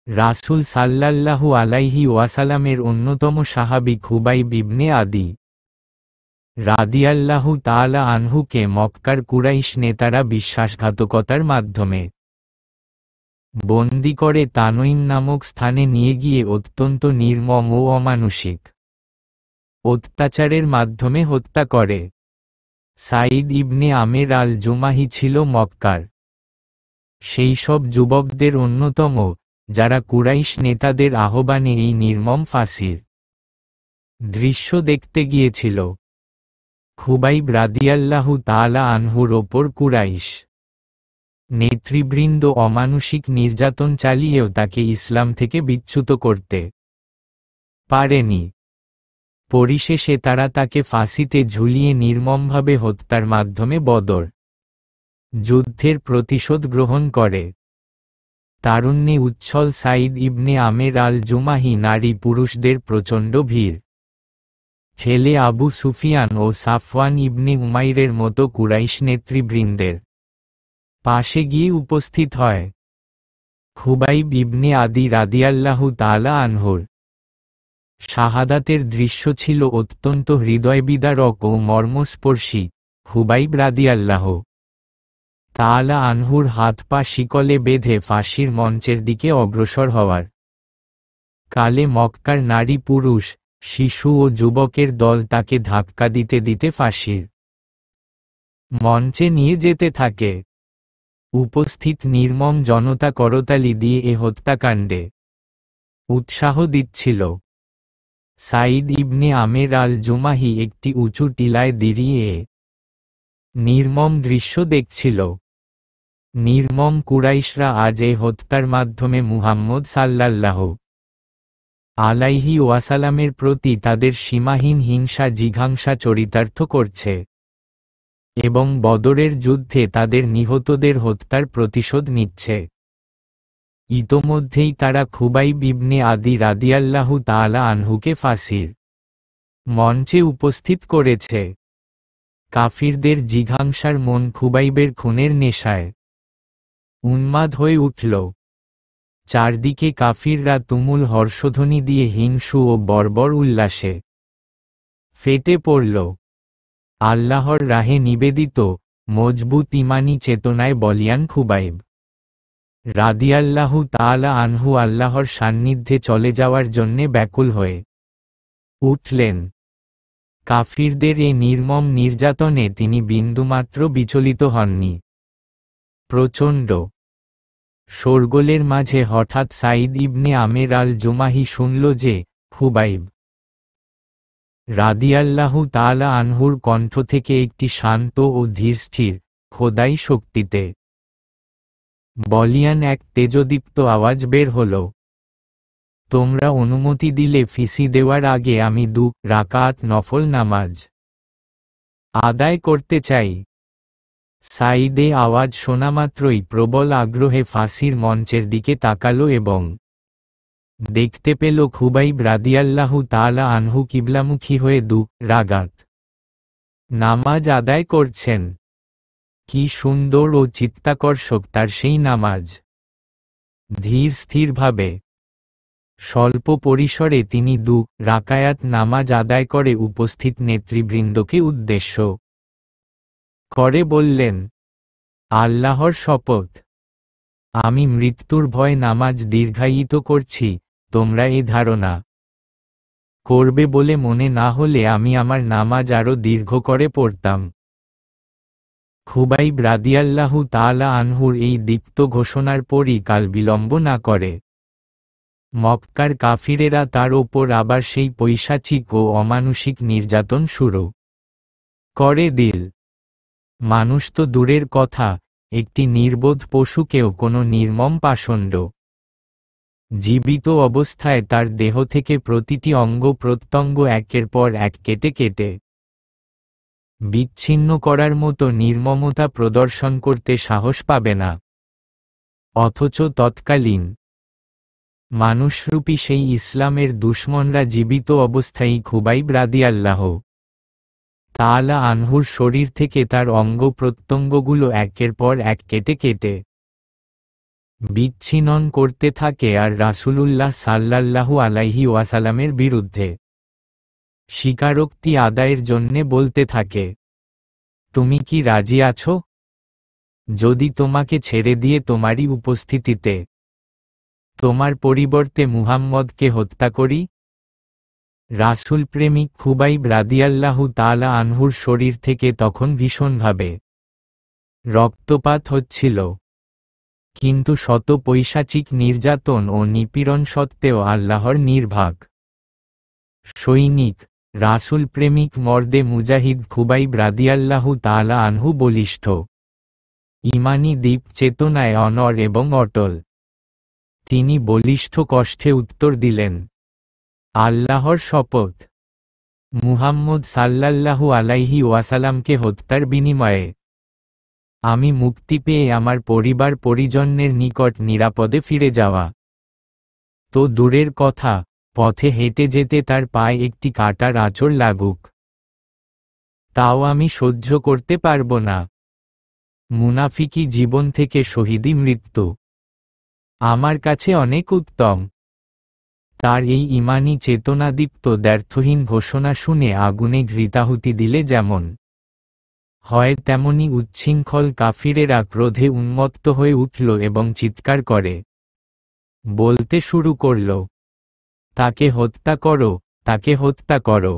রাসূল সাল্লাল্লাহু আলাইহি ওয়াসাল্লামের অন্যতম সাহাবী খুবাইব ইবনে আদি রাদিয়াল্লাহু তাআলা আনহুকে মক্কার কুরাইশ নেতারা বিশ্বাসঘাতকতার মাধ্যমে বন্দী করে তানঈম নামক স্থানে নিয়ে গিয়ে অত্যন্ত নির্মম ও অমানুষিক অত্যাচারের মাধ্যমে হত্যা করে। সাঈদ ইবনে আমের আল জুমাহি ছিল মক্কার সেই সব যুবকদের অন্যতম, যারা কুরাইশ নেতাদের আহ্বানে এই নির্মম ফাঁসির দৃশ্য দেখতে গিয়েছিল। খুবাইব রাদিয়াল্লাহু তাআলা আনহুর ওপর কুরাইশ নেতৃবৃন্দ অমানুষিক নির্যাতন চালিয়েও তাকে ইসলাম থেকে বিচ্যুত করতে পারেনি। পরিশেষে তারা তাকে ফাঁসিতে ঝুলিয়ে নির্মমভাবে হত্যার মাধ্যমে বদর যুদ্ধের প্রতিশোধ গ্রহণ করে। তারুণ্যে উচ্ছল সাঈদ ইবনে আমের আল জুমাহি নারী পুরুষদের প্রচণ্ড ভিড় ঠেলে আবু সুফিয়ান ও সাফওয়ান ইবনে উমাইরের মতো কুরাইশ নেতৃবৃন্দের পাশে গিয়ে উপস্থিত হয়। খুবাইব ইবনে আদি রাদিয়াল্লাহু তাআলা আনহুর শাহাদাতের দৃশ্য ছিল অত্যন্ত হৃদয়বিদারক ও মর্মস্পর্শী। খুবাইব রাদিয়াল্লাহু তাআলা আনহুর হাত পা শিকলে বেঁধে ফাঁসির মঞ্চের দিকে অগ্রসর হওয়ার কালে মক্কার নারী পুরুষ শিশু ও যুবকের দল তাকে ধাক্কা দিতে দিতে ফাঁসির মঞ্চে নিয়ে যেতে থাকে। উপস্থিত নির্মম জনতা করতালি দিয়ে এ হত্যাকাণ্ডে উৎসাহ দিচ্ছিল। সাঈদ ইবনে আমের আল জুমাহি একটি উঁচু টিলায় দাঁড়িয়ে নির্মম দৃশ্য দেখছিল। নির্মম কুরাইশরা আজ এ হত্যার মাধ্যমে মুহাম্মদ সাল্লাল্লাহু আলাইহি ওয়াসাল্লামের প্রতি তাদের সীমাহীন হিংসা জিঘাংসা চরিতার্থ করছে এবং বদরের যুদ্ধে তাদের নিহতদের হত্যার প্রতিশোধ নিচ্ছে। ইতোমধ্যেই তারা খুবাইব ইবনে আদি রাদিয়াল্লাহু তাআলা আনহুকে ফাঁসির মঞ্চে উপস্থিত করেছে। কাফিরদের জিঘাংসার মন খুবাইবের খুনের নেশায় উন্মাদ হয়ে উঠল। চারদিকে কাফিররা তুমুল হর্ষধ্বনি দিয়ে হিংসু ও বর্বর উল্লাসে ফেটে পড়ল। আল্লাহর রাহে নিবেদিত মজবুত ঈমানী চেতনায় বলিয়ান খুবাইব রাদিয়াল্লাহু তাআলা আনহু আল্লাহর সান্নিধ্যে চলে যাওয়ার জন্যে ব্যাকুল হয়ে উঠলেন। কাফিরদের এ নির্মম নির্যাতনে তিনি বিন্দুমাত্র বিচলিত হননি। প্রচণ্ড শোরগোলের মাঝে হঠাৎ সাঈদ ইবনে আমের আল জুমাহি শুনল যে খুবাইব রাদিয়াল্লাহু তাআলা আনহুর কণ্ঠ থেকে একটি শান্ত ও ধীরস্থির খোদাই শক্তিতে বলিয়ান এক তেজদীপ্ত আওয়াজ বের হল, তোমরা অনুমতি দিলে ফিসি দেওয়ার আগে আমি 2 রাকাত নফল নামাজ আদায় করতে চাই। সাঈদে আওয়াজ শোনামাত্রই প্রবল আগ্রহে ফাঁসির মঞ্চের দিকে তাকালো এবং দেখতে পেল খুবাইব রাদিয়াল্লাহু তাআলা আনহু কিবলামুখী হয়ে 2 রাকাত নামাজ আদায় করছেন। কি সুন্দর ও চিত্তাকর্ষক তার সেই নামাজ! ধীর স্থিরভাবে স্বল্প পরিসরে তিনি 2 রাকায়াত নামাজ আদায় করে উপস্থিত নেতৃবৃন্দকে উদ্দেশ্য করে বললেন, আল্লাহর শপথ, আমি মৃত্যুর ভয়ে নামাজ দীর্ঘায়িত করছি। তোমরা এ ধারণা করবে বলে মনে না হলে আমি আমার নামাজ আরো দীর্ঘ করে পড়তাম। খুবাইব রাদিয়াল্লাহু তাআলা আনহুর এই দীপ্ত ঘোষণার পরই কাল বিলম্ব না করে মক্কার কাফিরেরা তার ওপর আবার সেই পৈশাচিক ও অমানুষিক নির্যাতন শুরু করে দিল। মানুষ তো দূরের কথা, একটি নির্বোধ পশুকেও কোনো নির্মম পাষণ্ড জীবিত অবস্থায় তার দেহ থেকে প্রতিটি অঙ্গ প্রত্যঙ্গ একের পর এক কেটে কেটে বিচ্ছিন্ন করার মতো নির্মমতা প্রদর্শন করতে সাহস পাবে না। অথচ তৎকালীন মানুষরূপী সেই ইসলামের দুশমনরা জীবিত অবস্থায় খুবাইব রাদিয়াল্লাহু তাআলা আনহুর শরীর থেকে তার অঙ্গ প্রত্যঙ্গগুলো একের পর এক কেটে কেটে বিচ্ছিন্ন করতে থাকে আর রাসূলুল্লাহ সাল্লাল্লাহু আলাইহি ওয়াসাল্লামের বিরুদ্ধে স্বীকারোক্তি আদায়ের জন্যে বলতে থাকে, তুমি কি রাজি আছো যদি তোমাকে ছেড়ে দিয়ে তোমারই উপস্থিতিতে তোমার পরিবর্তে মুহাম্মদকে হত্যা করি? রাসূল প্রেমিক খুবাইব রাদিয়াল্লাহু তাআলা আনহুর শরীর থেকে তখন ভীষণভাবে রক্তপাত হচ্ছিল। কিন্তু শত পৈশাচিক নির্যাতন ও নিপীড়ন সত্ত্বেও আল্লাহর নির্বাক সৈনিক রাসূল প্রেমিক মর্দে মুজাহিদ খুবাইব রাদিয়াল্লাহু তাআলা আনহু বলিষ্ঠ ঈমানী দীপ চেতনায় অনর এবং অটল। তিনি বলিষ্ঠ কণ্ঠে উত্তর দিলেন, আল্লাহর শপথ, মুহাম্মদ সাল্লাল্লাহু আলাইহি ওয়াসাল্লামকে হত্যার বিনিময়ে আমি মুক্তি পেয়ে আমার পরিবার পরিজনের নিকট নিরাপদে ফিরে যাওয়া তো দূরের কথা, পথে হেঁটে যেতে তার পায়ে একটি কাঁটার আঁচড় লাগুক তাও আমি সহ্য করতে পারব না। মুনাফিকি জীবন থেকে শহীদি মৃত্যু আমার কাছে অনেক উত্তম। তার এই ঈমানী চেতনাদীপ্ত দ্ব্যর্থহীন ঘোষণা শুনে আগুনে ঘৃতাহুতি দিলে যেমন হয় তেমনি উচ্ছৃঙ্খল কাফিরেরা ক্রোধে উন্মত্ত হয়ে উঠল এবং চিৎকার করে বলতে শুরু করল, তাকে হত্যা করো, তাকে হত্যা করো।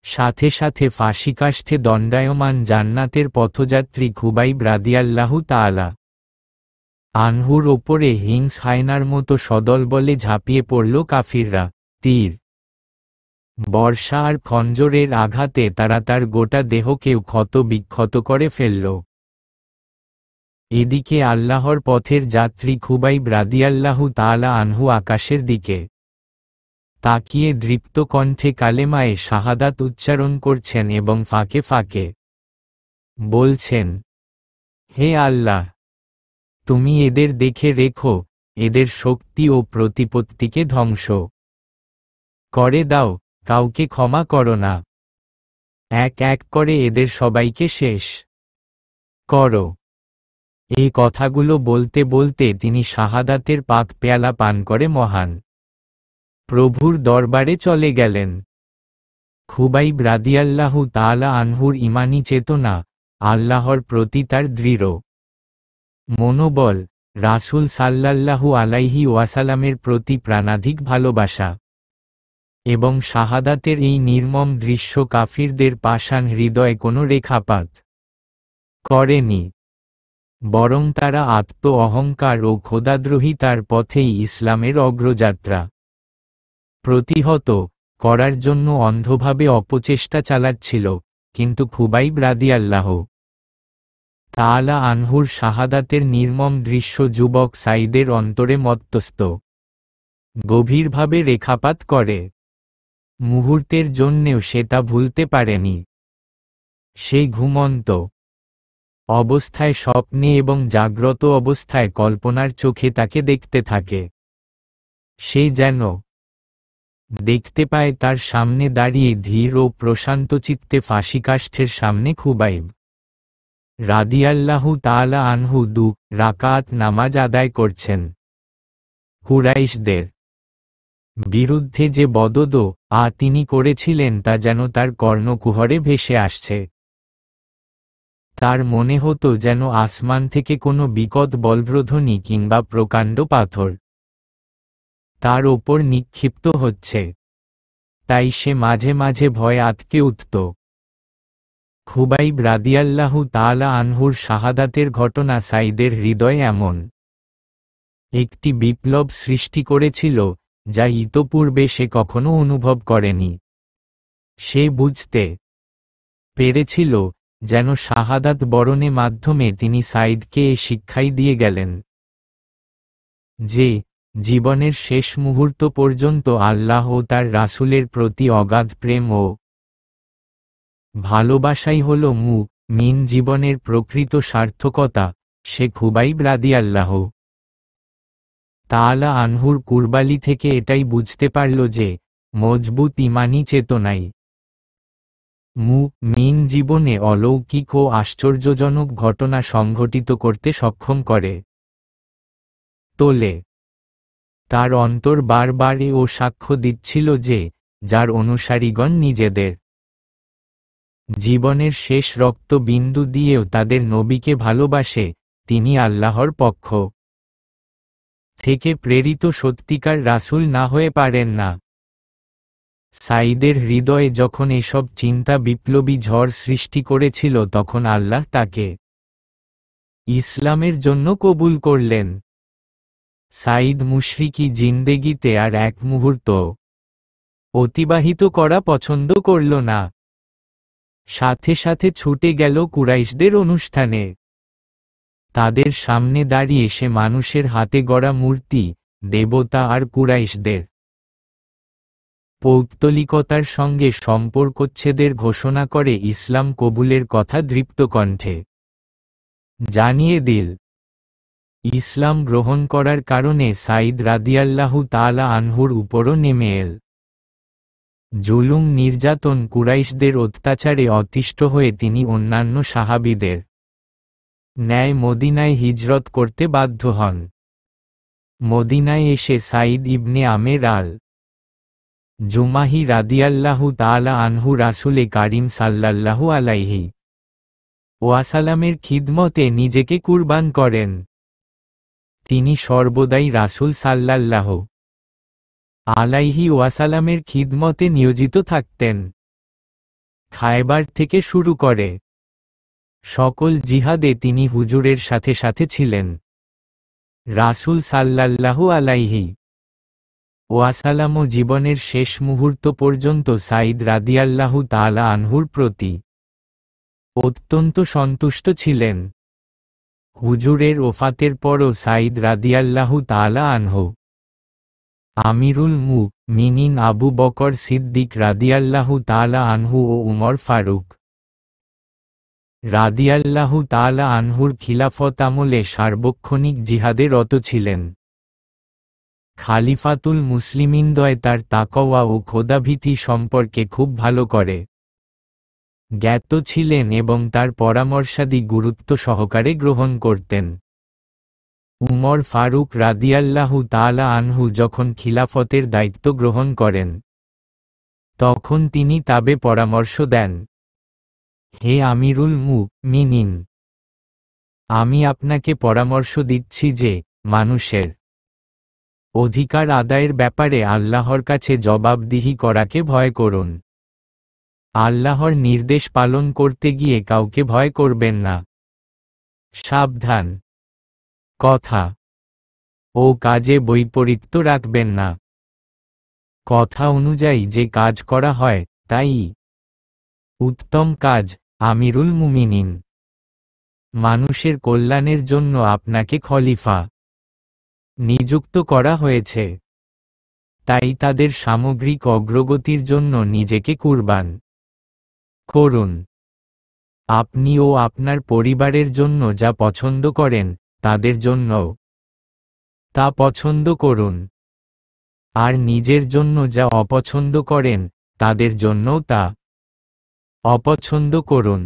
সাথে সাথে ফাঁসিকাষ্ঠে দণ্ডায়মান জান্নাতের পথযাত্রী খুবাইব রাদিয়াল্লাহু তাআলা আনহুর ওপরে হিংস হায়নার মতো সদলবলে ঝাঁপিয়ে পড়ল কাফিররা। তীর, বর্ষা আর খঞ্জরের আঘাতে তারা তার গোটা দেহকেও ক্ষত বিক্ষত করে ফেলল। এদিকে আল্লাহর পথের যাত্রী খুবাইব রাদিয়াল্লাহু তাআলা আনহু আকাশের দিকে তাকিয়ে দৃপ্ত কণ্ঠে কালেমায়ে শাহাদাত উচ্চারণ করছেন এবং ফাঁকে ফাঁকে বলছেন, হে আল্লাহ, তুমি এদের দেখে রেখো, এদের শক্তি ও প্রতিপত্তিকে ধ্বংস করে দাও, কাউকে ক্ষমা করো না, এক এক করে এদের সবাইকে শেষ করো। এই কথাগুলো বলতে বলতে তিনি শাহাদাতের পাক পেয়ালা পান করে মহান প্রভুর দরবারে চলে গেলেন। খুবাইব রাদিয়াল্লাহু তাআলা আনহুর ঈমানী চেতনা, আল্লাহর প্রতি তার দৃঢ় মনোবল, রাসূল সাল্লাল্লাহু আলাইহি ওয়াসাল্লামের প্রতি প্রাণাধিক ভালোবাসা এবং শাহাদাতের এই নির্মম দৃশ্য কাফিরদের পাষাণ হৃদয়ে কোনো রেখাপাত করেনি, বরং তারা আত্ম অহংকার ও খোদাদ্রোহিতার পথেই ইসলামের অগ্রযাত্রা প্রতিহত করার জন্য অন্ধভাবে অপচেষ্টা চালাচ্ছিল। কিন্তু খুবাইব রাদিয়াল্লাহু তাআলা আনহুর শাহাদাতের নির্মম দৃশ্য যুবক সাঈদের অন্তরে মত্তস্থ গভীরভাবে রেখাপাত করে। মুহূর্তের জন্যেও সে তা ভুলতে পারেনি। সেই ঘুমন্ত অবস্থায় স্বপ্নে এবং জাগ্রত অবস্থায় কল্পনার চোখে তাকে দেখতে থাকে। সে যেন দেখতে পায় তার সামনে দাঁড়িয়ে ধীর ও প্রশান্তচিত্তে ফাঁসিকাষ্ঠের সামনে খুবাইব রাদিয়াল্লাহু তাআলা আনহু 2 রাকাত নামাজ আদায় করছেন। কুরাইশদের বিরুদ্ধে যে বদদোয়া তিনি করেছিলেন তা যেন তার কর্ণকুহরে ভেসে আসছে। তার মনে হতো যেন আসমান থেকে কোনো বিকট বজ্রধ্বনি কিংবা প্রকাণ্ড পাথর তার ওপর নিক্ষিপ্ত হচ্ছে। তাই সে মাঝে মাঝে ভয়ে আঁতকে উঠত। খুবাইব রাদিয়াল্লাহু তাআলা আনহুর শাহাদাতের ঘটনা সাঈদের হৃদয়ে এমন একটি বিপ্লব সৃষ্টি করেছিল যা ইতপূর্বে সে কখনো অনুভব করেনি। সে বুঝতে পেরেছিল যেন শাহাদাত বরণে মাধ্যমে তিনি সাঈদকে এ শিক্ষাই দিয়ে গেলেন যে জীবনের শেষ মুহূর্ত পর্যন্ত আল্লাহ ও তার রাসূলের প্রতি অগাধ প্রেম ও ভালোবাসাই হল মুমিন জীবনের প্রকৃত সার্থকতা। সে খুবাইব রাদিয়াল্লাহু তাআলা আনহুর কুরবানি থেকে এটাই বুঝতে পারল যে মজবুত ঈমানী চেতনাই মুমিন জীবনে অলৌকিক ও আশ্চর্যজনক ঘটনা সংঘটিত করতে সক্ষম করে। তোলে। তার অন্তর বারবার ও সাক্ষ্য দিচ্ছিল যে, যার অনুসারীগণ নিজেদের জীবনের শেষ রক্ত বিন্দু দিয়েও তাদের নবীকে ভালোবাসে, তিনি আল্লাহর পক্ষ থেকে প্রেরিত সত্যিকার রাসূল না হয়ে পারেন না। সাঈদের হৃদয়ে যখন এসব চিন্তা বিপ্লবী ঝড় সৃষ্টি করেছিল তখন আল্লাহ তাকে ইসলামের জন্য কবুল করলেন। সাঈদ মুশরিকি জিন্দেগিতে আর এক মুহূর্ত অতিবাহিত করা পছন্দ করল না। সাথে সাথে ছুটে গেল কুরাইশদের অনুষ্ঠানে। তাদের সামনে দাঁড়িয়ে সে মানুষের হাতে গড়া মূর্তি, দেবতা আর কুরাইশদের পৌত্তলিকতার সঙ্গে সম্পর্কচ্ছেদের ঘোষণা করে ইসলাম কবুলের কথা দৃপ্ত কণ্ঠে জানিয়ে দিল। ইসলাম গ্রহণ করার কারণে সাঈদ রাদিয়াল্লাহু তাআলা আনহুর উপরও নেমে এল জুলুম নির্যাতন। কুরাইশদের অত্যাচারে অতিষ্ঠ হয়ে তিনি অন্যান্য সাহাবীদের ন্যায় মদিনায় হিজরত করতে বাধ্য হন। মদিনায় এসে সাঈদ ইবনে আমের আল জুমাহি রাদিয়াল্লাহু তাআলা আনহু রাসূলে কারীম সাল্লাল্লাহু আলাইহি ওয়াসাল্লামের খিদমতে নিজেকে কুরবান করেন। তিনি সর্বদাই রাসূল সাল্লাল্লাহু আলাইহি ওয়াসাল্লামের খিদমতে নিয়োজিত থাকতেন। খায়বার থেকে শুরু করে সকল জিহাদে তিনি হুজুরের সাথে সাথে ছিলেন। রাসূল সাল্লাল্লাহু আলাইহি ওয়াসাল্লামও জীবনের শেষ মুহূর্ত পর্যন্ত সাঈদ রাদিয়াল্লাহু তাআলা আনহুর প্রতি অত্যন্ত সন্তুষ্ট ছিলেন। হুজুরের ওফাতের পরও সাঈদ রাদিয়াল্লাহু তাআলা আনহু আমিরুল মুমিনিন আবু বকর সিদ্দিক রাদিয়াল্লাহু তাআলা আনহু ও উমর ফারুক রাদিয়াল্লাহু তাআলা আনহুর খিলাফত আমলে সার্বক্ষণিক জিহাদে রত ছিলেন। খালিফাতুল মুসলিমিনদ্বয় তার তাকওয়া ও খোদাভীতি সম্পর্কে খুব ভালো করে জ্ঞাত ছিলেন এবং তার পরামর্শাদি গুরুত্ব সহকারে গ্রহণ করতেন। উমর ফারুক রাদিয়াল্লাহু তাআলা আনহু যখন খিলাফতের দায়িত্ব গ্রহণ করেন তখন তিনি তাবে পরামর্শ দেন, হে আমিরুল মুমিনিন, আমি আপনাকে পরামর্শ দিচ্ছি যে মানুষের অধিকার আদায়ের ব্যাপারে আল্লাহর কাছে জবাবদিহি করাকে ভয় করুন। আল্লাহর নির্দেশ পালন করতে গিয়ে কাউকে ভয় করবেন না। সাবধান, কথা ও কাজে বৈপরীত্য রাখবেন না। কথা অনুযায়ী যে কাজ করা হয় তাই উত্তম কাজ। আমিরুল মুমিনিন, মানুষের কল্যাণের জন্য আপনাকে খলিফা নিযুক্ত করা হয়েছে, তাই তাদের সামগ্রিক অগ্রগতির জন্য নিজেকে কুরবান করুন। আপনি ও আপনার পরিবারের জন্য যা পছন্দ করেন তাদের জন্যও তা পছন্দ করুন, আর নিজের জন্য যা অপছন্দ করেন তাদের জন্যও তা অপছন্দ করুন।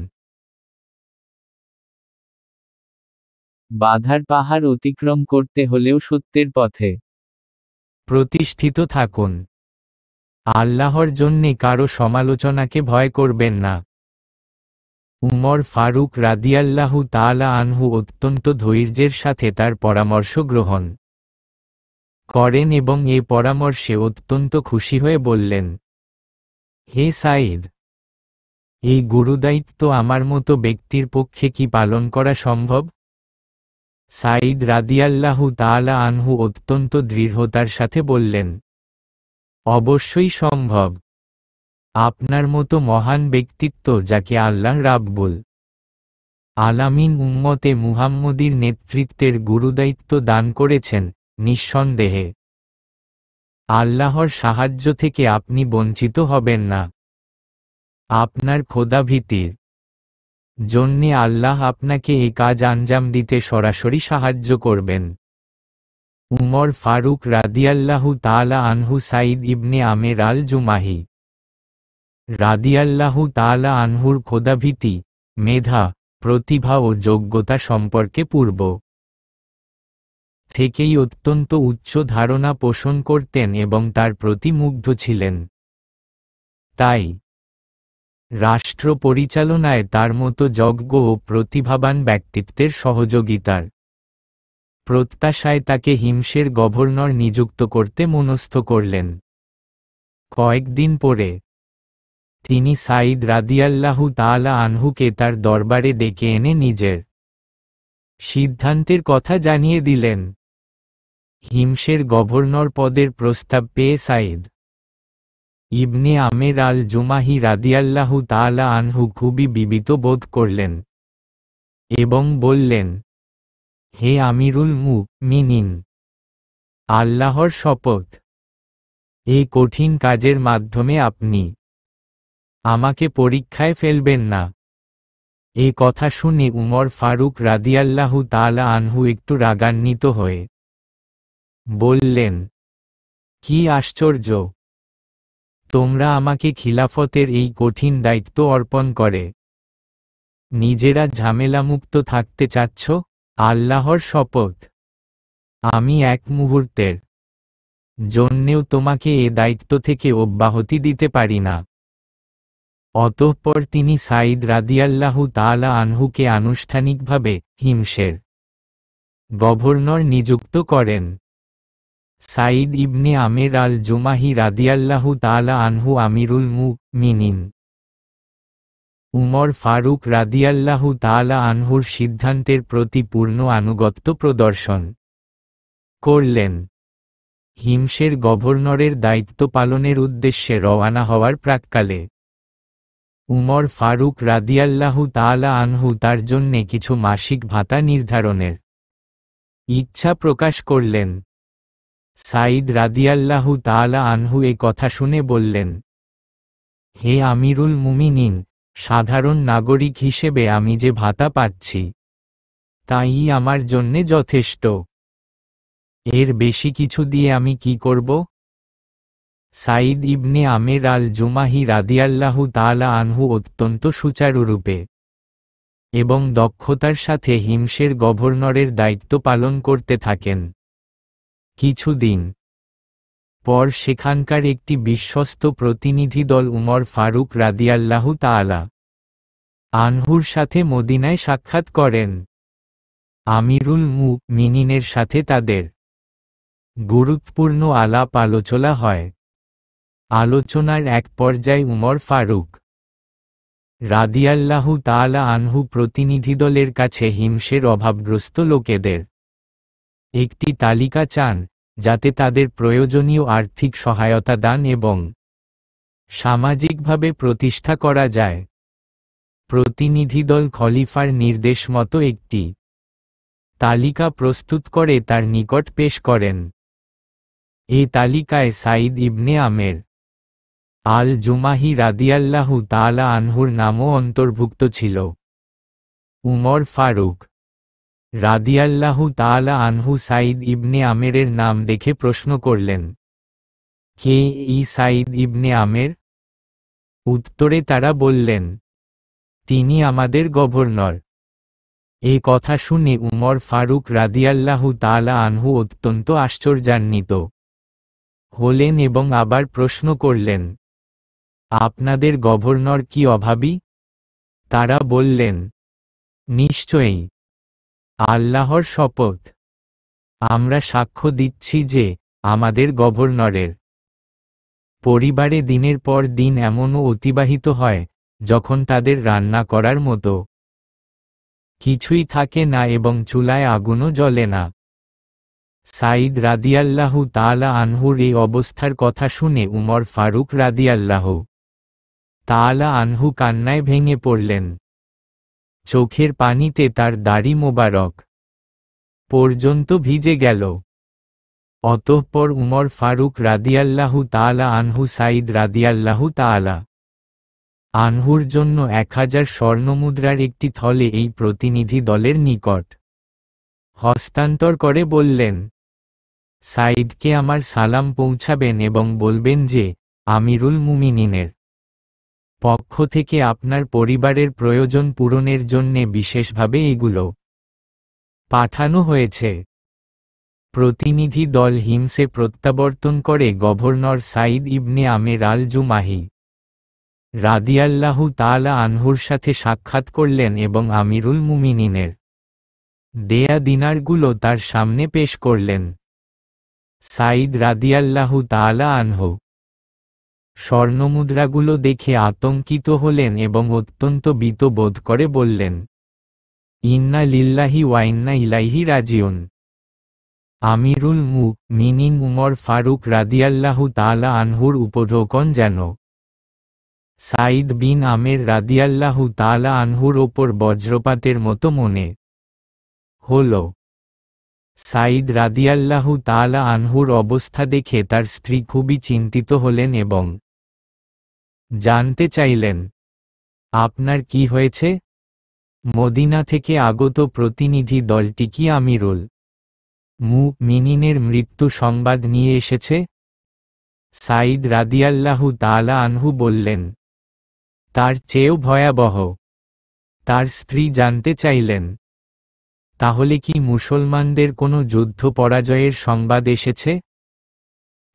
বাধার পাহাড় অতিক্রম করতে হলেও সত্যের পথে প্রতিষ্ঠিত থাকুন। আল্লাহর জন্যে কারো সমালোচনাকে ভয় করবেন না। উমর ফারুক রাদিয়াল্লাহু তাআলা আনহু অত্যন্ত ধৈর্যের সাথে তার পরামর্শ গ্রহণ করেন এবং এ পরামর্শে অত্যন্ত খুশি হয়ে বললেন, হে সাঈদ, এই গুরুদায়িত্ব আমার মতো ব্যক্তির পক্ষে কি পালন করা সম্ভব? সাঈদ রাদিয়াল্লাহু তাআলা আনহু অত্যন্ত দৃঢ়তার সাথে বললেন, অবশ্যই সম্ভব। আপনার মতো মহান ব্যক্তিত্ব যাকে আল্লাহ রাব্বুল আলামিন উম্মতে মুহাম্মদীর নেতৃত্বের গুরুদায়িত্ব দান করেছেন, নিঃসন্দেহে আল্লাহর সাহায্য থেকে আপনি বঞ্চিত হবেন না। আপনার খোদাভীতির জন্যে আল্লাহ আপনাকে এই কাজ আঞ্জাম দিতে সরাসরি সাহায্য করবেন। উমর ফারুক রাদিয়াল্লাহু তাআলা আনহু সাঈদ ইবনে আমের আল জুমাহি রাদিয়াল্লাহু তাআলা আনহুর খোদাভীতি, মেধা, প্রতিভা ও যোগ্যতা সম্পর্কে পূর্ব থেকেই অত্যন্ত উচ্চ ধারণা পোষণ করতেন এবং তার প্রতি মুগ্ধ ছিলেন। তাই রাষ্ট্র পরিচালনায় তার মতো যোগ্য ও প্রতিভাবান ব্যক্তিত্বের সহযোগিতার প্রত্যাশায় তাকে হিমসের গভর্নর নিযুক্ত করতে মনস্থ করলেন। কয়েকদিন পরে তিনি সাঈদ রাদিয়াল্লাহু তাআলা আনহুকে তার দরবারে ডেকে এনে নিজের সিদ্ধান্তের কথা জানিয়ে দিলেন। হিমসের গভর্নর পদের প্রস্তাব পেয়ে সাঈদ ইবনে আমের আল জুমাহি রাদিয়াল্লাহু তাআলা আনহু খুবই বিবিত বোধ করলেন এবং বললেন, হে আমিরুল মুমিনিন, আল্লাহর শপথ, এই কঠিন কাজের মাধ্যমে আপনি আমাকে পরীক্ষায় ফেলবেন না। এ কথা শুনে উমর ফারুক রাদিয়াল্লাহু তাআলা আনহু একটু রাগান্বিত হয়ে বললেন, কি আশ্চর্য! তোমরা আমাকে খিলাফতের এই কঠিন দায়িত্ব অর্পণ করে নিজেরা ঝামেলামুক্ত থাকতে চাচ্ছ? আল্লাহর শপথ, আমি এক মুহূর্তের জন্যেও তোমাকে এ দায়িত্ব থেকে অব্যাহতি দিতে পারি না। অতঃপর তিনি সাঈদ রাদিয়াল্লাহু তাআলা আনহুকে আনুষ্ঠানিকভাবে হিমসের গভর্নর নিযুক্ত করেন। সাঈদ ইবনে আমের আল জুমাহি রাদিয়াল্লাহু তাআলা আনহু আমিরুল মুমিনিন উমর ফারুক রাদিয়াল্লাহু তাআলা আনহুর সিদ্ধান্তের প্রতি পূর্ণ আনুগত্য প্রদর্শন করলেন। হিমসের গভর্নরের দায়িত্ব পালনের উদ্দেশ্যে রওয়ানা হওয়ার প্রাক্কালে উমর ফারুক রাদিয়াল্লাহু তাআলা আনহু তার জন্যে কিছু মাসিক ভাতা নির্ধারণের ইচ্ছা প্রকাশ করলেন। সাঈদ রাদিয়াল্লাহু তাআলা আনহু এ কথা শুনে বললেন, হে আমিরুল মুমিনিন, সাধারণ নাগরিক হিসেবে আমি যে ভাতা পাচ্ছি তাই আমার জন্যে যথেষ্ট। এর বেশি কিছু দিয়ে আমি কি করব? সাঈদ ইবনে আমের আল জুমাহি রাদিয়াল্লাহু তাআলা আনহু অত্যন্ত সুচারুরূপে এবং দক্ষতার সাথে হিমসের গভর্নরের দায়িত্ব পালন করতে থাকেন। কিছুদিন পর সেখানকার একটি বিশ্বস্ত প্রতিনিধি দল উমর ফারুক রাদিয়াল্লাহু তাআলা আনহুর সাথে মদিনায় সাক্ষাৎ করেন। আমিরুল মুমিনিনের সাথে তাদের গুরুত্বপূর্ণ আলাপ আলোচনা হয়। আলোচনার এক পর্যায়ে উমর ফারুক রাদিয়াল্লাহু তাআলা আনহু প্রতিনিধিদলের কাছে হিমসের অভাবগ্রস্ত লোকেদের একটি তালিকা চান, যাতে তাদের প্রয়োজনীয় আর্থিক সহায়তা দান এবং সামাজিকভাবে প্রতিষ্ঠা করা যায়। প্রতিনিধিদল খলিফার নির্দেশ মতো একটি তালিকা প্রস্তুত করে তার নিকট পেশ করেন। এই তালিকায় সাঈদ ইবনে আমের আল জুমাহি রাদিয়াল্লাহু তাআলা আনহুর নামও অন্তর্ভুক্ত ছিল। উমর ফারুক রাদিয়াল্লাহু তাআলা আনহু সাঈদ ইবনে আমেরের নাম দেখে প্রশ্ন করলেন, কে এই সাঈদ ইবনে আমের? উত্তরে তারা বললেন, তিনি আমাদের গভর্নর। এ কথা শুনে উমর ফারুক রাদিয়াল্লাহু তাআলা আনহু অত্যন্ত আশ্চর্যান্বিত হলেন এবং আবার প্রশ্ন করলেন, আপনাদের গভর্নর কি অভাবী? তারা বললেন, নিশ্চয়ই, আল্লাহর শপথ, আমরা সাক্ষ্য দিচ্ছি যে আমাদের গভর্নরের পরিবারে দিনের পর দিন এমনও অতিবাহিত হয় যখন তাদের রান্না করার মতো কিছুই থাকে না এবং চুলায় আগুনও জ্বলে না। সাঈদ রাদিয়াল্লাহু তাআলা আনহুর এই অবস্থার কথা শুনে উমর ফারুক রাদিয়াল্লাহু তাআলা আনহু কান্নায় ভেঙে পড়লেন। চোখের পানিতে তার দাড়ি মোবারক পর্যন্ত ভিজে গেল। অতঃপর উমর ফারুক রাদিয়াল্লাহু তাআলা আনহু সাঈদ রাদিয়াল্লাহু তাআলা আনহুর জন্য 1000 স্বর্ণমুদ্রার একটি থলে এই প্রতিনিধি দলের নিকট হস্তান্তর করে বললেন, সাঈদকে আমার সালাম পৌঁছাবেন এবং বলবেন যে আমিরুল মুমিনিনের পক্ষ থেকে আপনার পরিবারের প্রয়োজন পূরণের জন্যে বিশেষভাবে এগুলো পাঠানো হয়েছে। প্রতিনিধি দল হিমসে প্রত্যাবর্তন করে গভর্নর সাইদ ইবনে আমের আল জুমাহি রাদিয়াল্লাহু তাআলা আনহুর সাথে সাক্ষাৎ করলেন এবং আমিরুল মুমিনিনের দেয়া দিনারগুলো তার সামনে পেশ করলেন। সাইদ রাদিয়াল্লাহু তাআলা আনহু স্বর্ণমুদ্রাগুলো দেখে আতঙ্কিত হলেন এবং অত্যন্ত ভীত বোধ করে বললেন, ইন্না লিল্লাহি ওয়া ইন্না ইলাইহি রাজিউন। আমিরুল মুমিনিন উমর ফারুক রাদিয়াল্লাহু তাআলা আনহুর উপঢৌকন যেন সাইদ বিন আমের রাদিয়াল্লাহু তাআলা আনহুর ওপর বজ্রপাতের মতো মনে হল। সাইদ রাদিয়াল্লাহু তাআলা আনহুর অবস্থা দেখে তার স্ত্রী খুবই চিন্তিত হলেন এবং জানতে চাইলেন, আপনার কি হয়েছে? মদিনা থেকে আগত প্রতিনিধি দলটি কি আমিরুল মুমিনিনের মৃত্যু সংবাদ নিয়ে এসেছে? সাইদ রাদিয়াল্লাহু তাআলা আনহু বললেন, তার চেয়েও ভয়াবহ। তার স্ত্রী জানতে চাইলেন, তাহলে কি মুসলমানদের কোনো যুদ্ধ পরাজয়ের সংবাদ এসেছে?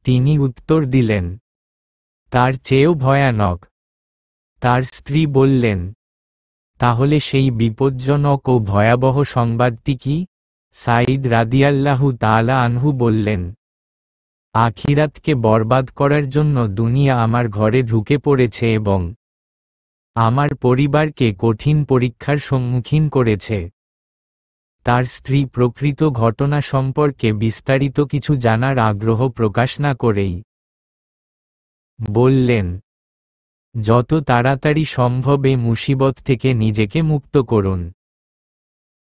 তিনি উত্তর দিলেন, তার চেয়েও ভয়ানক। তার স্ত্রী বললেন, তাহলে সেই বিপজ্জনক ও ভয়াবহ সংবাদটি কি? সাইদ রাদিয়াল্লাহু তাআলা আনহু বললেন, আখিরাতকে বরবাদ করার জন্য দুনিয়া আমার ঘরে ঢুকে পড়েছে এবং আমার পরিবারকে কঠিন পরীক্ষার সম্মুখীন করেছে। তার স্ত্রী প্রকৃত ঘটনা সম্পর্কে বিস্তারিত কিছু জানার আগ্রহ প্রকাশ না করেই বললেন, যত তাড়াতাড়ি সম্ভব এ মুসিবত থেকে নিজেকে মুক্ত করুন।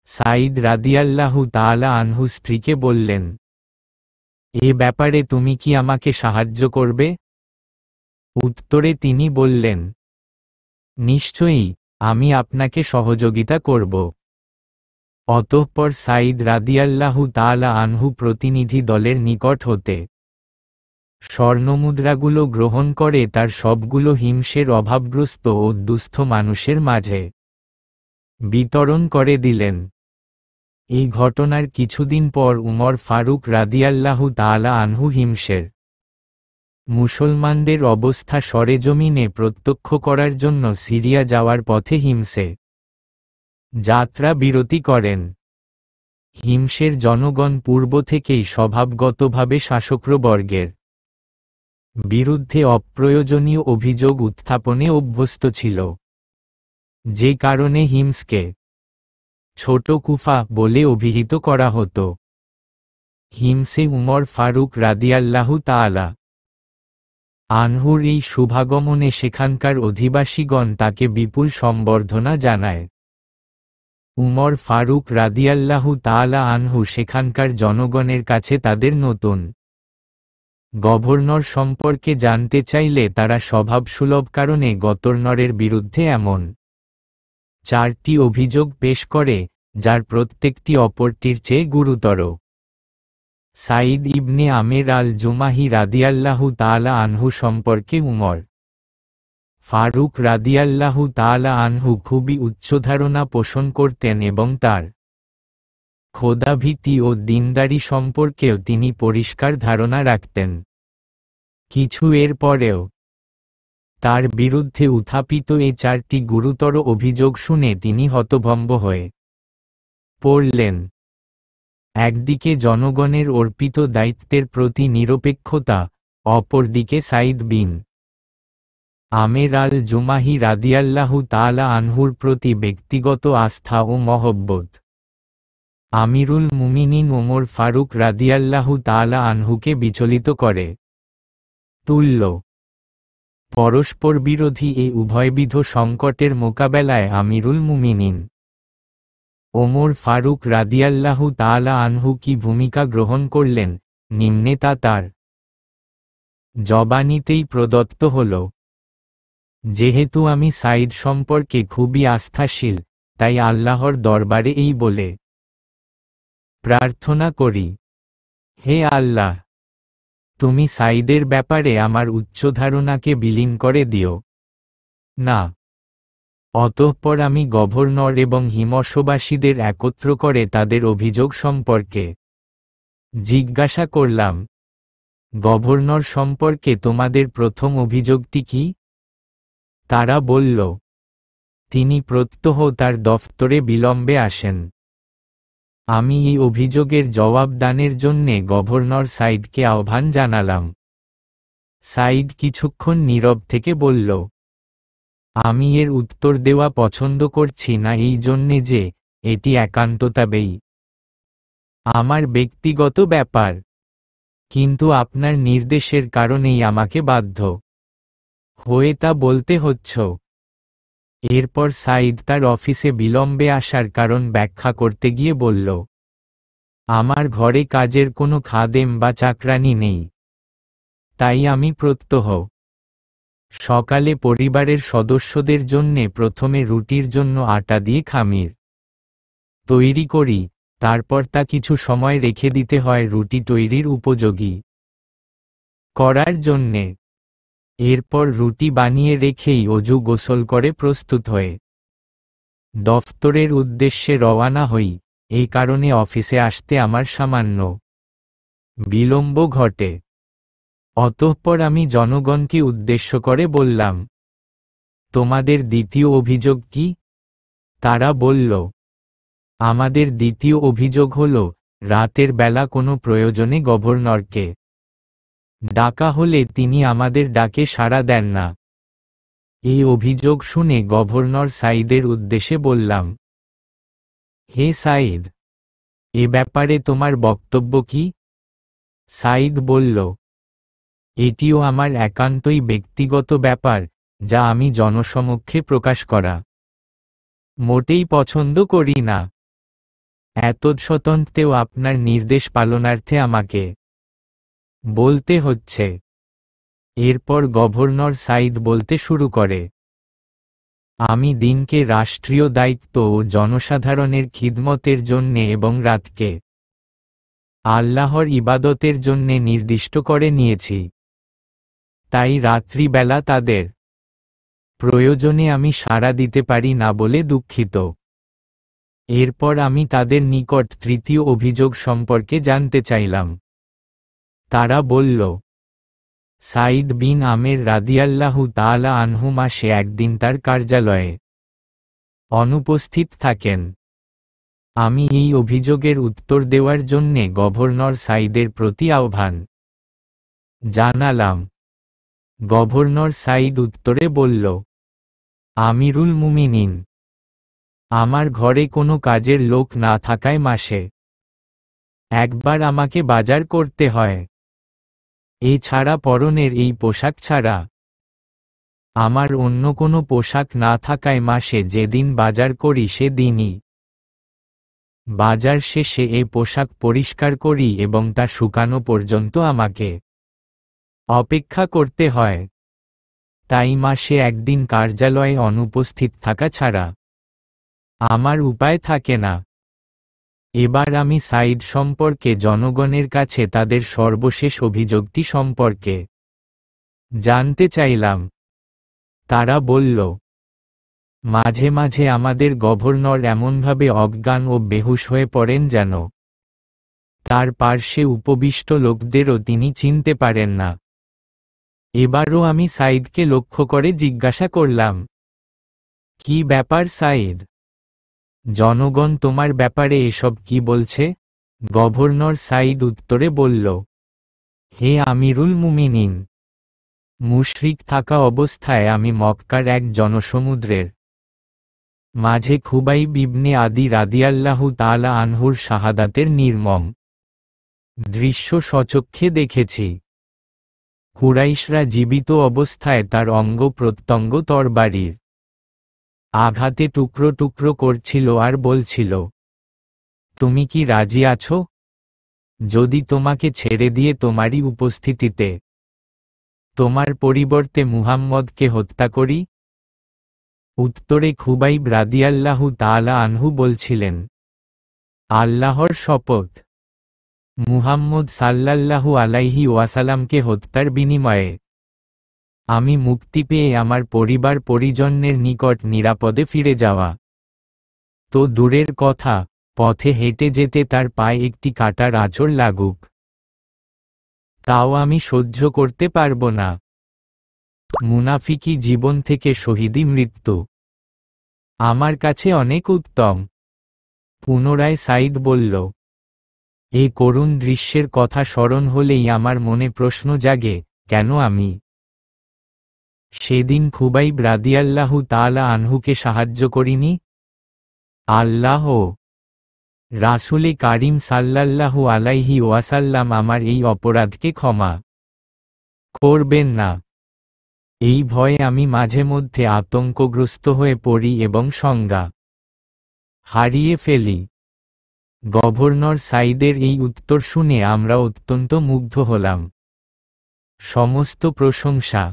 সাইদ রাদিয়াল্লাহু তাআলা আনহু স্ত্রীকে বললেন, এ ব্যাপারে তুমি কি আমাকে সাহায্য করবে? উত্তরে তিনি বললেন, নিশ্চয়ই, আমি আপনাকে সহযোগিতা করব। অতঃপর সাইদ রাদিয়াল্লাহু তাআলা আনহু প্রতিনিধি দলের নিকট হতে স্বর্ণমুদ্রাগুলো গ্রহণ করে তার সবগুলো হিমসের অভাবগ্রস্ত ও দুস্থ মানুষের মাঝে বিতরণ করে দিলেন। এই ঘটনার কিছুদিন পর উমর ফারুক রাদিয়াল্লাহু তাআলা আনহু হিমসের মুসলমানদের অবস্থা সরেজমিনে প্রত্যক্ষ করার জন্য সিরিয়া যাওয়ার পথে হিমসে যাত্রা বিরতি করেন। হিমসের জনগণ পূর্ব থেকেই স্বভাবগতভাবে শাসকবর্গের বিরুদ্ধে অপ্রয়োজনীয় অভিযোগ উত্থাপনে অভ্যস্ত ছিল, যে কারণে হিমসকে ছোট কুফা বলে অভিহিত করা হতো। হিমসে উমর ফারুক রাদিয়াল্লাহু তাআলা আনহুর এই শুভাগমনে সেখানকার অধিবাসীগণ তাকে বিপুল সম্বর্ধনা জানায়। উমর ফারুক রাদিয়াল্লাহু তাআলা আনহু সেখানকার জনগণের কাছে তাদের নতুন গভর্নর সম্পর্কে জানতে চাইলে তারা স্বভাবসুলভ কারণে গভর্নরের বিরুদ্ধে এমন 4টি অভিযোগ পেশ করে, যার প্রত্যেকটি অপরটির চেয়ে গুরুতর। সাইদ ইবনে আমের আল জুমাহি রাদিয়াল্লাহু তাআলা আনহু সম্পর্কে উমর ফারুক রাদিয়াল্লাহু তাআলা আনহু খুবই উচ্চ ধারণা পোষণ করতেন এবং তার খোদাভীতি ও দিনদারি সম্পর্কেও তিনি পরিষ্কার ধারণা রাখতেন। কিছু এর পরেও তার বিরুদ্ধে উত্থাপিত এই 4টি গুরুতর অভিযোগ শুনে তিনি হতভম্ব হয়ে পড়লেন। একদিকে জনগণের অর্পিত দায়িত্বের প্রতি নিরপেক্ষতা, অপরদিকে সাইদ বিন আমের আল জুমাহি রাদিয়াল্লাহু তাআলা আনহুর প্রতি ব্যক্তিগত আস্থা ও মহব্বত আমিরুল মুমিনিন ওমর ফারুক রাদিয়াল্লাহু তাআলা আনহুকে বিচলিত করে তুলল। পরস্পর বিরোধী এই উভয়বিধ সংকটের মোকাবেলায় আমিরুল মুমিনিন ওমর ফারুক রাদিয়াল্লাহু তাআলা আনহু কি ভূমিকা গ্রহণ করলেন, নিম্নে তা তার জবানিতেই প্রদত্ত হল। যেহেতু আমি সাইদ সম্পর্কে খুবই আস্থাশীল, তাই আল্লাহর দরবারে এই বলে প্রার্থনা করি, হে আল্লাহ, তুমি সাইদের ব্যাপারে আমার উচ্চ ধারণাকে বিলীন করে দিও না। অতঃপর আমি গভর্নর এবং হিমসবাসীদের একত্র করে তাদের অভিযোগ সম্পর্কে জিজ্ঞাসা করলাম, গভর্নর সম্পর্কে তোমাদের প্রথম অভিযোগটি কি? তারা বলল, তিনি প্রত্যহ তার দফতরে বিলম্বে আসেন। আমি এই অভিযোগের জবাব দানের জন্যে গভর্নর সাইদকে আহ্বান জানালাম। সাইদ কিছুক্ষণ নীরব থেকে বলল, আমি এর উত্তর দেওয়া পছন্দ করছি না এই জন্যে যে এটি একান্তভাবেই আমার ব্যক্তিগত ব্যাপার, কিন্তু আপনার নির্দেশের কারণেই আমাকে বাধ্য হয়ে তা বলতে হচ্ছে। এরপর সাইদ তার অফিসে বিলম্বে আসার কারণ ব্যাখ্যা করতে গিয়ে বলল, আমার ঘরে কাজের কোনো খাদেম বা চাকরানি নেই, তাই আমি প্রত্যহ সকালে পরিবারের সদস্যদের জন্যে প্রথমে রুটির জন্য আটা দিয়ে খামির তৈরি করি, তারপর তা কিছু সময় রেখে দিতে হয় রুটি তৈরির উপযোগী করার জন্যে। এরপর রুটি বানিয়ে রেখেই অজু গোসল করে প্রস্তুত হয়ে দফতরের উদ্দেশ্যে রওয়ানা হই। এই কারণে অফিসে আসতে আমার সামান্য বিলম্ব ঘটে। অতঃপর আমি জনগণকে উদ্দেশ্য করে বললাম, তোমাদের দ্বিতীয় অভিযোগ কি? তারা বলল, আমাদের দ্বিতীয় অভিযোগ হল রাতের বেলা কোনো প্রয়োজনে গভর্নরকে ডাকা হলে তিনি আমাদের ডাকে সাড়া দেন না। এই অভিযোগ শুনে গভর্নর সাইদের উদ্দেশ্যে বললাম, হে সাইদ, এ ব্যাপারে তোমার বক্তব্য কি? সাইদ বলল, এটিও আমার একান্তই ব্যক্তিগত ব্যাপার, যা আমি জনসমক্ষে প্রকাশ করা মোটেই পছন্দ করি না। এতৎসত্ত্বেও আপনার নির্দেশ পালনার্থে আমাকে বলতে হচ্ছে। এরপর গভর্নর সাইদ বলতে শুরু করে, আমি দিনকে রাষ্ট্রীয় দায়িত্ব ও জনসাধারণের খিদমতের জন্যে এবং রাতকে আল্লাহর ইবাদতের জন্যে নির্দিষ্ট করে নিয়েছি। তাই রাত্রিবেলা তাদের প্রয়োজনে আমি সাড়া দিতে পারি না বলে দুঃখিত। এরপর আমি তাদের নিকট তৃতীয় অভিযোগ সম্পর্কে জানতে চাইলাম। তারা বলল, সাইদ বিন আমের রাদিয়াল্লাহু তাআলা আনহু মাসে একদিন তার কার্যালয়ে অনুপস্থিত থাকেন। আমি এই অভিযোগের উত্তর দেওয়ার জন্যে গভর্নর সাইদের প্রতি আহ্বান জানালাম। গভর্নর সাইদ উত্তরে বলল, আমিরুল মুমিনিন, আমার ঘরে কোনো কাজের লোক না থাকায় মাসে একবার আমাকে বাজার করতে হয়। এছাড়া পরনের এই পোশাক ছাড়া আমার অন্য কোনো পোশাক না থাকায় মাসে যেদিন বাজার করি সেদিনই বাজার শেষে এ পোশাক পরিষ্কার করি এবং তা শুকানো পর্যন্ত আমাকে অপেক্ষা করতে হয়। তাই মাসে একদিন কার্যালয়ে অনুপস্থিত থাকা ছাড়া আমার উপায় থাকে না। এবার আমি সাইদ সম্পর্কে জনগণের কাছে তাদের সর্বশেষ অভিযোগটি সম্পর্কে জানতে চাইলাম। তারা বলল, মাঝে মাঝে আমাদের গভর্নর এমনভাবে অজ্ঞান ও বেহুশ হয়ে পড়েন যেন তার পার্শ্বে উপবিষ্ট লোকদেরও তিনি চিনতে পারেন না। এবারও আমি সাইদকে লক্ষ্য করে জিজ্ঞাসা করলাম, কি ব্যাপার সাইদ? জনগণ তোমার ব্যাপারে এসব কি বলছে? গভর্নর সাইদ উত্তরে বলল, হে আমিরুল মুমিনিন, মুশরিক থাকা অবস্থায় আমি মক্কার এক জনসমুদ্রের মাঝে খুবাইব ইবনে আদি রাদিয়াল্লাহু তাআলা আনহুর শাহাদাতের নির্মম দৃশ্য স্বচক্ষে দেখেছি। কুরাইশরা জীবিত অবস্থায় তার অঙ্গ প্রত্যঙ্গ তরবারির আঘাতে টুকরো টুকরো করছিল আর বলছিল, তুমি কি রাজি আছো যদি তোমাকে ছেড়ে দিয়ে তোমারই উপস্থিতিতে তোমার পরিবর্তে মুহাম্মদকে হত্যা করি? উত্তরে খুবাইব রাদিয়াল্লাহু তাআলা আনহু বলছিলেন, আল্লাহর শপথ, মুহাম্মদ সাল্লাল্লাহু আলাইহি ওয়াসাল্লামকে হত্যার বিনিময়ে আমি মুক্তি পেয়ে আমার পরিবার পরিজনের নিকট নিরাপদে ফিরে যাওয়া তো দূরের কথা, পথে হেঁটে যেতে তার পায়ে একটি কাঁটার আঁচড় লাগুক, তাও আমি সহ্য করতে পারব না। মুনাফিকি জীবন থেকে শহীদি মৃত্যু আমার কাছে অনেক উত্তম। পুনরায় সাঈদ বলল, এই করুণ দৃশ্যের কথা স্মরণ হলেই আমার মনে প্রশ্ন জাগে, কেন আমি সেদিন খুবাইব রাদিয়াল্লাহু তাআলা আনহুকে সাহায্য করিনি? আল্লাহ রাসূলে কারীম সাল্লাল্লাহু আলাইহি ওয়াসাল্লাম আমার এই অপরাধকে ক্ষমা করবেন না। এই ভয়ে আমি মাঝে মধ্যে আতঙ্কগ্রস্ত হয়ে পড়ি এবং সংজ্ঞা হারিয়ে ফেলি। গভর্নর সাঈদের এই উত্তর শুনে আমরা অত্যন্ত মুগ্ধ হলাম। সমস্ত প্রশংসা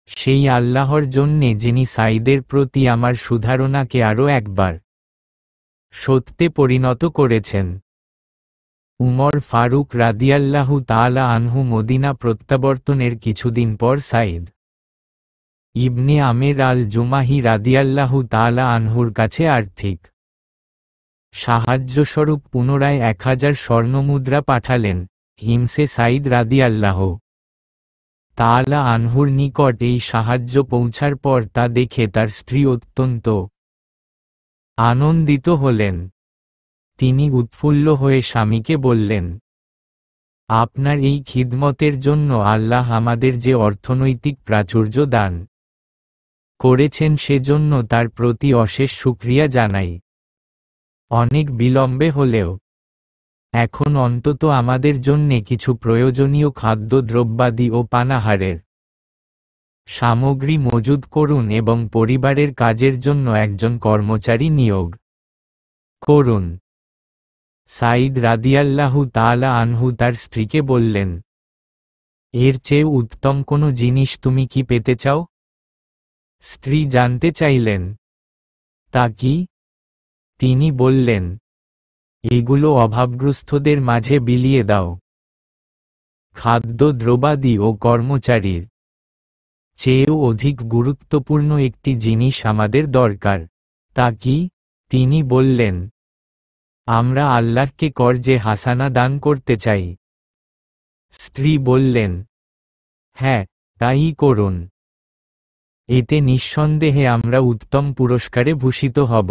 সেই আল্লাহর জন্যে যিনি সাঈদের প্রতি আমার সুধারণাকে আরও একবার সত্যে পরিণত করেছেন। উমর ফারুক রাদিয়াল্লাহু তাআলা আনহু মদিনা প্রত্যাবর্তনের কিছুদিন পর সাঈদ ইবনে আমের আল জুমাহি রাদিয়াল্লাহু তাআলা আনহুর কাছে আর্থিক সাহায্যস্বরূপ পুনরায় 1000 স্বর্ণমুদ্রা পাঠালেন। হিমসে সাঈদ রাদিয়াল্লাহু তাআলা আনহুর নিকট এই সাহায্য পৌঁছার পর তা দেখে তার স্ত্রী অত্যন্ত আনন্দিত হলেন। তিনি উৎফুল্ল হয়ে স্বামীকে বললেন, আপনার এই খিদমতের জন্য আল্লাহ আমাদের যে অর্থনৈতিক প্রাচুর্য দান করেছেন সেজন্য তার প্রতি অশেষ শুকরিয়া জানাই। অনেক বিলম্বে হলেও এখন অন্তত আমাদের জন্যে কিছু প্রয়োজনীয় খাদ্যদ্রব্যাদি ও পানাহারের সামগ্রী মজুদ করুন এবং পরিবারের কাজের জন্য একজন কর্মচারী নিয়োগ করুন। সাঈদ রাদিয়াল্লাহু তাআলা আনহু তার স্ত্রীকে বললেন, এর চেয়ে উত্তম কোনো জিনিস তুমি কি পেতে চাও? স্ত্রী জানতে চাইলেন, তা কি? তিনি বললেন, এগুলো অভাবগ্রস্তদের মাঝে বিলিয়ে দাও। খাদ্য দ্রব্যাদি ও কর্মচারীর চেয়েও অধিক গুরুত্বপূর্ণ একটি জিনিস আমাদের দরকার। তা কি? তিনি বললেন, আমরা আল্লাহকে কর্জে হাসানা দান করতে চাই। স্ত্রী বললেন, হ্যাঁ, তাই করুন। এতে নিঃসন্দেহে আমরা উত্তম পুরস্কারে ভূষিত হব।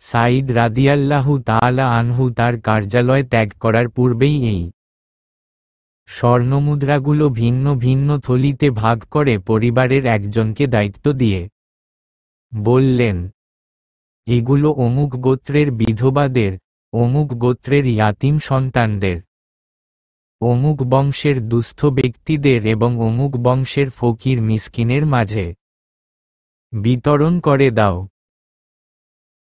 সাঈদ রাদিয়াল্লাহু তাআলা আনহু তার কার্যালয় ত্যাগ করার পূর্বেই এই স্বর্ণমুদ্রাগুলো ভিন্ন ভিন্ন থলিতে ভাগ করে পরিবারের একজনকে দায়িত্ব দিয়ে বললেন, এগুলো অমুক গোত্রের বিধবাদের, অমুক গোত্রের ইয়াতীম সন্তানদের, অমুক বংশের দুস্থ ব্যক্তিদের এবং অমুক বংশের ফকির মিসকিনের মাঝে বিতরণ করে দাও।